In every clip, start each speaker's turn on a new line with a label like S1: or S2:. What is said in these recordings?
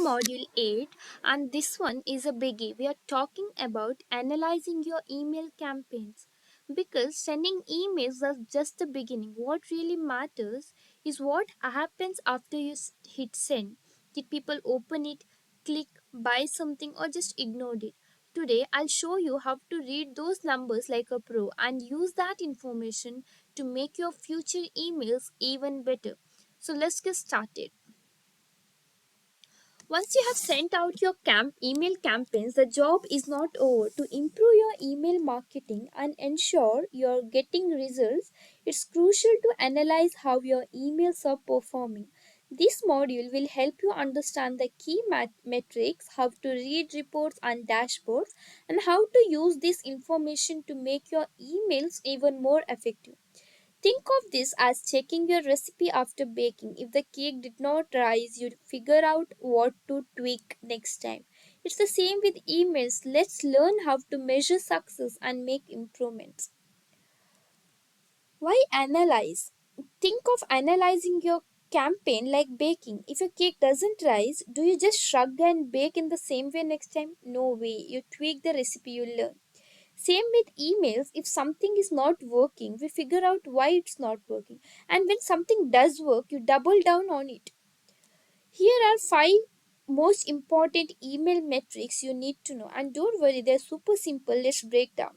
S1: module 8, and this one is a biggie. We are talking about analyzing your email campaigns. Because sending emails is just the beginning. What really matters is what happens after you hit send. Did people open it, click, buy something, or just ignored it? Today, I'll show you how to read those numbers like a pro and use that information to make your future emails even better. So, let's get started. Once you have sent out your email campaigns, the job is not over. To improve your email marketing and ensure you're getting results, it's crucial to analyze how your emails are performing. This module will help you understand the key metrics, how to read reports and dashboards, and how to use this information to make your emails even more effective. Think of this as checking your recipe after baking. If the cake did not rise, you'd figure out what to tweak next time. It's the same with emails. Let's learn how to measure success and make improvements. Why analyze? Think of analyzing your campaign like baking. If your cake doesn't rise, do you just shrug and bake in the same way next time? No way. You tweak the recipe you learn. Same with emails. If something is not working, we figure out why it's not working. And when something does work, you double down on it. Here are five most important email metrics you need to know. And don't worry, they're super simple. Let's break down.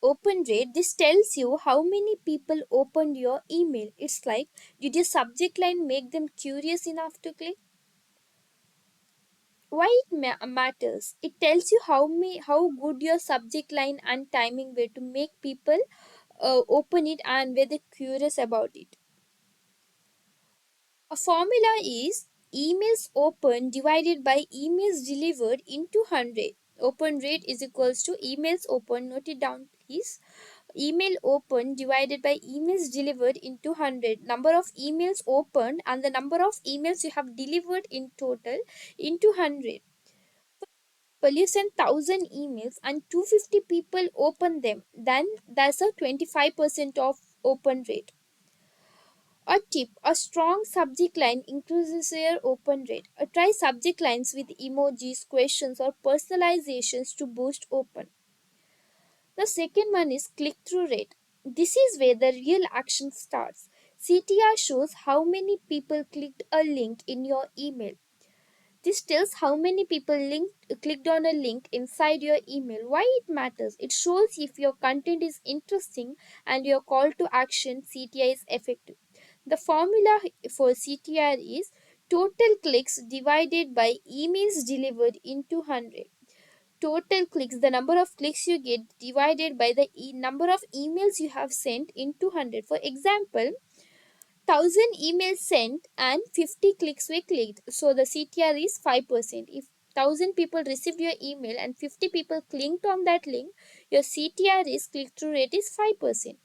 S1: Open rate, this tells you how many people opened your email. It's like, did your subject line make them curious enough to click? Why it matters? It tells you how good your subject line and timing were to make people open it and were they curious about it. A formula is emails open divided by emails delivered into 100. Open rate is equals to emails open, note it down please. Email open divided by emails delivered into 100. Number of emails opened and the number of emails you have delivered in total into 100. Well, you send 1,000 emails and 250 people open them, then that's a 25% of open rate. A tip, a strong subject line increases your open rate. Try subject lines with emojis, questions, or personalizations to boost open. The second one is click through rate. This is where the real action starts. CTR shows how many people clicked a link in your email. This tells how many people clicked on a link inside your email. Why it matters? It shows if your content is interesting and your call to action CTR is effective. The formula for CTR is total clicks divided by emails delivered into 100. Total clicks, the number of clicks you get divided by the number of emails you have sent into 100. For example, 1,000 emails sent and 50 clicks were clicked. So the CTR is 5%. If 1,000 people received your email and 50 people clicked on that link, your CTR is click through rate is 5%.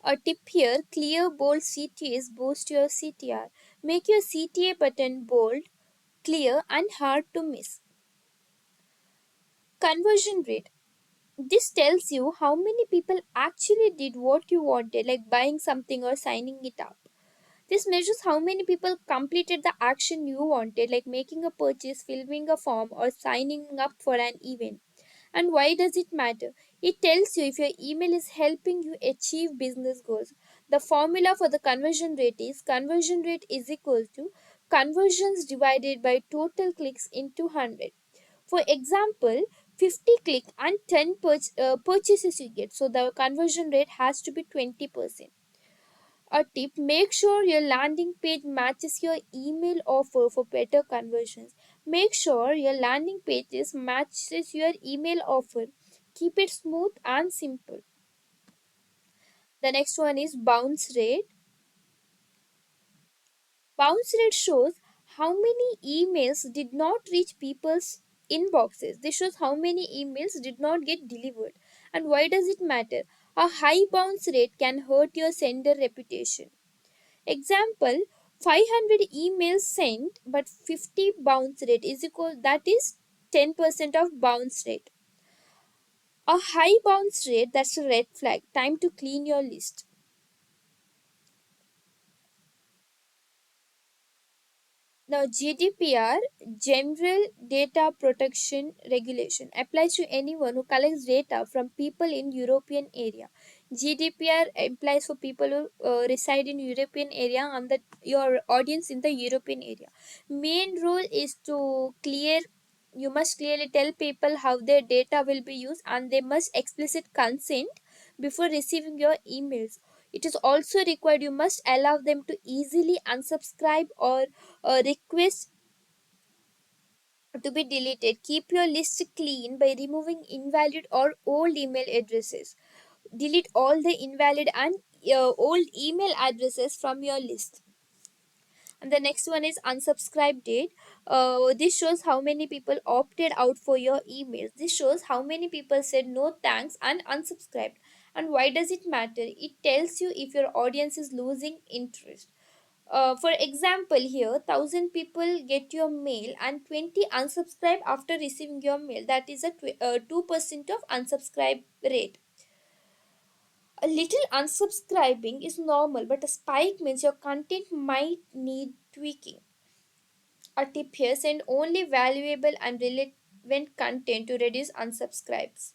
S1: A tip here, clear bold CTAs boost your CTR. Make your CTA button bold, clear and hard to miss. Conversion rate. This tells you how many people actually did what you wanted, like buying something or signing it up. This measures how many people completed the action you wanted, like making a purchase, filling a form, or signing up for an event. And why does it matter? It tells you if your email is helping you achieve business goals. The formula for the conversion rate is equal to conversions divided by total clicks into 100. For example, 50 click and 10 purchases you get. So the conversion rate has to be 20%. A tip, make sure your landing page matches your email offer for better conversions. Make sure your landing pages matches your email offer. Keep it smooth and simple. The next one is bounce rate. Bounce rate shows how many emails did not reach people's inboxes. This shows how many emails did not get delivered. And why does it matter? A high bounce rate can hurt your sender reputation. Example, 500 emails sent but 50 bounce rate is equal, that is 10% of bounce rate. A high bounce rate, that's a red flag. Time to clean your list. Now, GDPR, General Data Protection Regulation, applies to anyone who collects data from people in European area. GDPR applies for people who reside in European area and that your audience in the European area. Main role is to clear. You must clearly tell people how their data will be used, and they must explicit consent before receiving your emails. It is also required you must allow them to easily unsubscribe or request to be deleted. Keep your list clean by removing invalid or old email addresses. Delete all the invalid and old email addresses from your list. And the next one is unsubscribe date. This shows how many people opted out for your emails. This shows how many people said no thanks and unsubscribed. And why does it matter? It tells you if your audience is losing interest. For example, here 1,000 people get your mail and 20 unsubscribe after receiving your mail. That is a 2% of unsubscribe rate. A little unsubscribing is normal, but a spike means your content might need tweaking. A tip here: send only valuable and relevant content to reduce unsubscribes.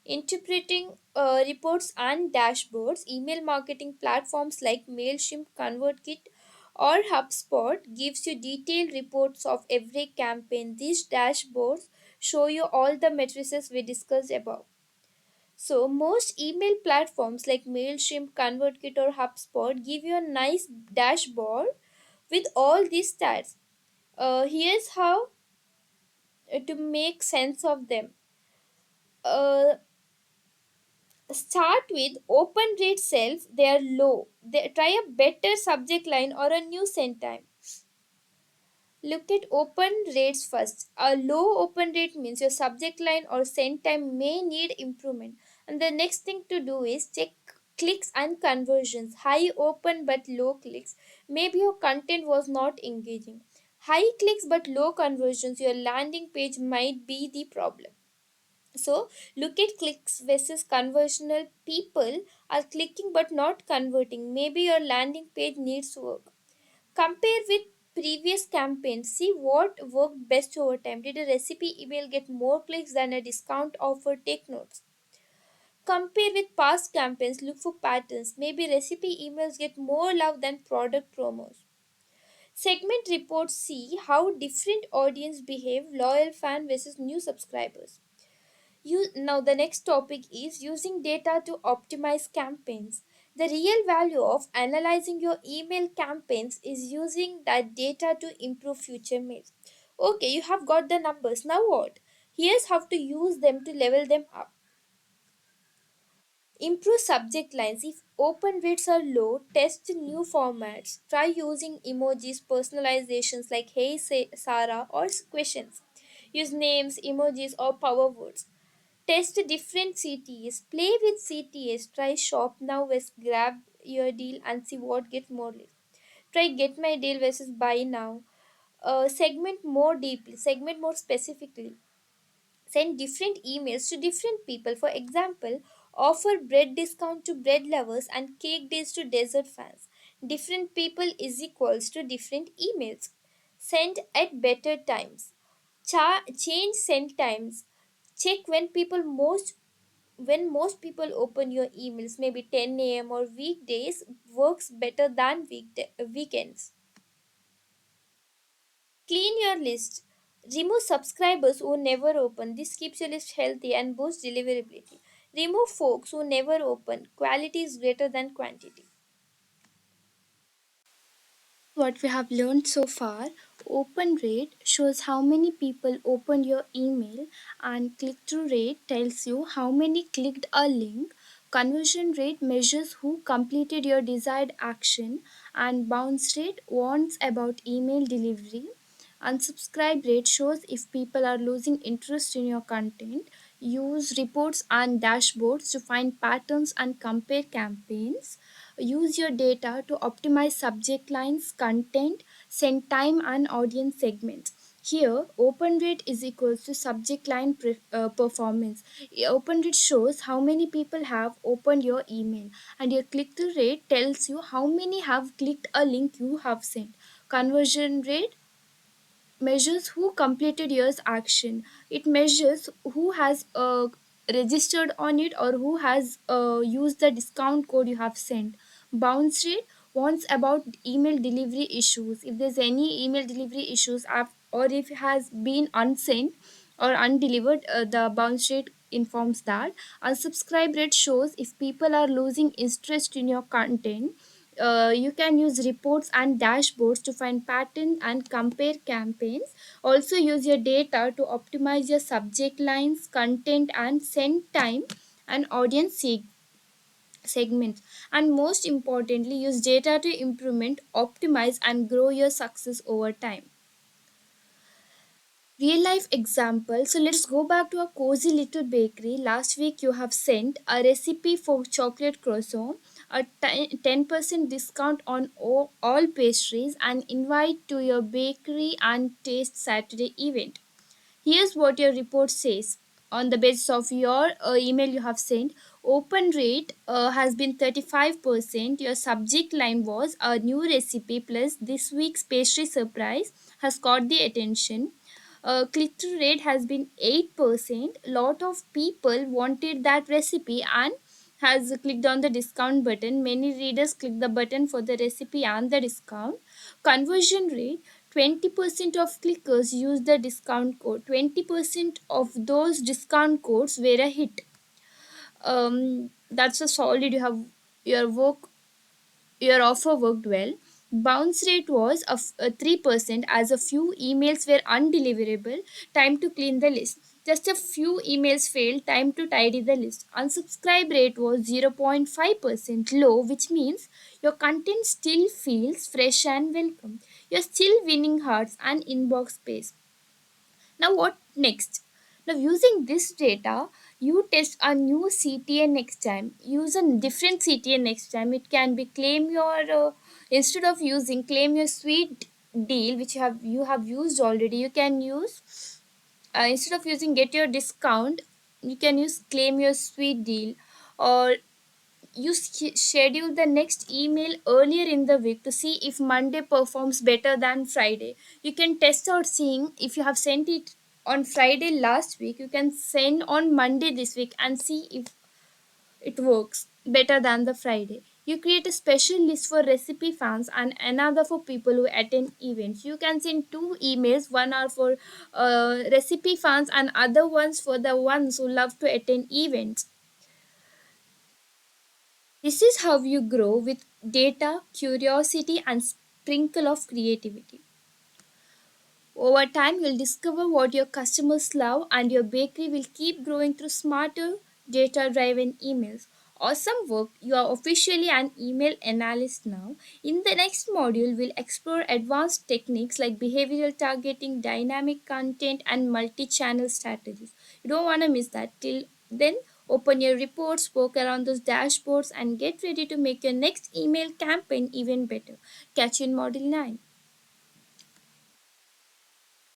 S1: Interpreting reports and dashboards, email marketing platforms like Mailchimp, ConvertKit, or HubSpot gives you detailed reports of every campaign. These dashboards show you all the matrices we discussed above. So most email platforms like Mailchimp, ConvertKit, or HubSpot give you a nice dashboard with all these stats. Here's how to make sense of them. Uh, Start with open rate cells, they are low. Try a better subject line or a new send time. Look at open rates first. A low open rate means your subject line or send time may need improvement. And the next thing to do is check clicks and conversions. High open but low clicks. Maybe your content was not engaging. High clicks but low conversions, your landing page might be the problem. So look at clicks versus conversional. People are clicking but not converting. Maybe your landing page needs work. Compare with previous campaigns. See what worked best over time. Did a recipe email get more clicks than a discount offer? Take notes. Compare with past campaigns. Look for patterns. Maybe recipe emails get more love than product promos. Segment reports see how different audience behave, loyal fan versus new subscribers. Now the next topic is using data to optimize campaigns. The real value of analyzing your email campaigns is using that data to improve future mails. Okay, you have got the numbers. Now what? Here's how to use them to level them up. Improve subject lines. If open rates are low, test new formats. Try using emojis, personalizations like Hey Sarah or questions. Use names, emojis, or power words. Test different CTAs. Play with CTAs. Try shop now versus grab your deal and see what gets more leads. Try get my deal versus buy now. Segment more deeply. Segment more specifically. Send different emails to different people. For example, offer bread discount to bread lovers and cake days to dessert fans. Different people is equals to different emails. Send at better times. Change send times. Check when most people open your emails. Maybe 10 a.m. or weekdays works better than weekends. Clean your list. Remove subscribers who never open. This keeps your list healthy and boosts deliverability. Remove folks who never open. Quality is greater than quantity. What we have learned so far: open rate shows how many people opened your email, and click through rate tells you how many clicked a link. Conversion rate measures who completed your desired action, and bounce rate warns about email delivery. Unsubscribe rate shows if people are losing interest in your content. Use reports and dashboards to find patterns and compare campaigns. Use your data to optimize subject lines, content, send time, and audience segments. Here, open rate is equals to subject line performance. Open rate shows how many people have opened your email, and your click through rate tells you how many have clicked a link you have sent. Conversion rate measures who completed your action. It measures who has registered on it or who has used the discount code you have sent. Bounce rate warns about email delivery issues. If there's any email delivery issues or if it has been unsent or undelivered, the bounce rate informs that. Unsubscribe rate shows if people are losing interest in your content. You can use reports and dashboards to find patterns and compare campaigns. Also use your data to optimize your subject lines, content, and send time and audience segments. And most importantly, use data to implement, optimize, and grow your success over time. Real life example. So let's go back to a cozy little bakery. Last week you have sent a recipe for chocolate croissant, a 10% discount on all pastries, and invite to your bakery and taste Saturday event. Here's what your report says. On the basis of your email you have sent, open rate has been 35%. Your subject line was a new recipe plus this week's pastry surprise has caught the attention. Click through rate has been 8%. Lot of people wanted that recipe and has clicked on the discount button. Many readers click the button for the recipe and the discount. Conversion rate, 20% of clickers use the discount code. 20% of those discount codes were a hit. That's a solid. You have your work, your offer worked well. Bounce rate was of 3% as a few emails were undeliverable. Time to clean the list. Just a few emails failed. Time to tidy the list. Unsubscribe rate was 0.5% low, which means your content still feels fresh and welcome. You're still winning hearts and inbox space. Now, what next? Now, using this data, you test a new CTA next time. Use a different CTA next time. It can be claim your instead of using claim your sweet deal which you have used already. You can use instead of using get your discount. You can use claim your sweet deal, or you schedule the next email earlier in the week to see if Monday performs better than Friday. You can test out seeing if you have sent it on Friday last week, you can send on Monday this week and see if it works better than the Friday. You create a special list for recipe fans and another for people who attend events. You can send two emails, one are for recipe fans and other ones for the ones who love to attend events. This is how you grow with data, curiosity, and sprinkle of creativity. Over time, you'll discover what your customers love, and your bakery will keep growing through smarter, data driven emails. Awesome work! You are officially an email analyst now. In the next module, we'll explore advanced techniques like behavioral targeting, dynamic content, and multi channel strategies. You don't want to miss that. Till then, open your reports, poke around those dashboards, and get ready to make your next email campaign even better. Catch you in Module 9.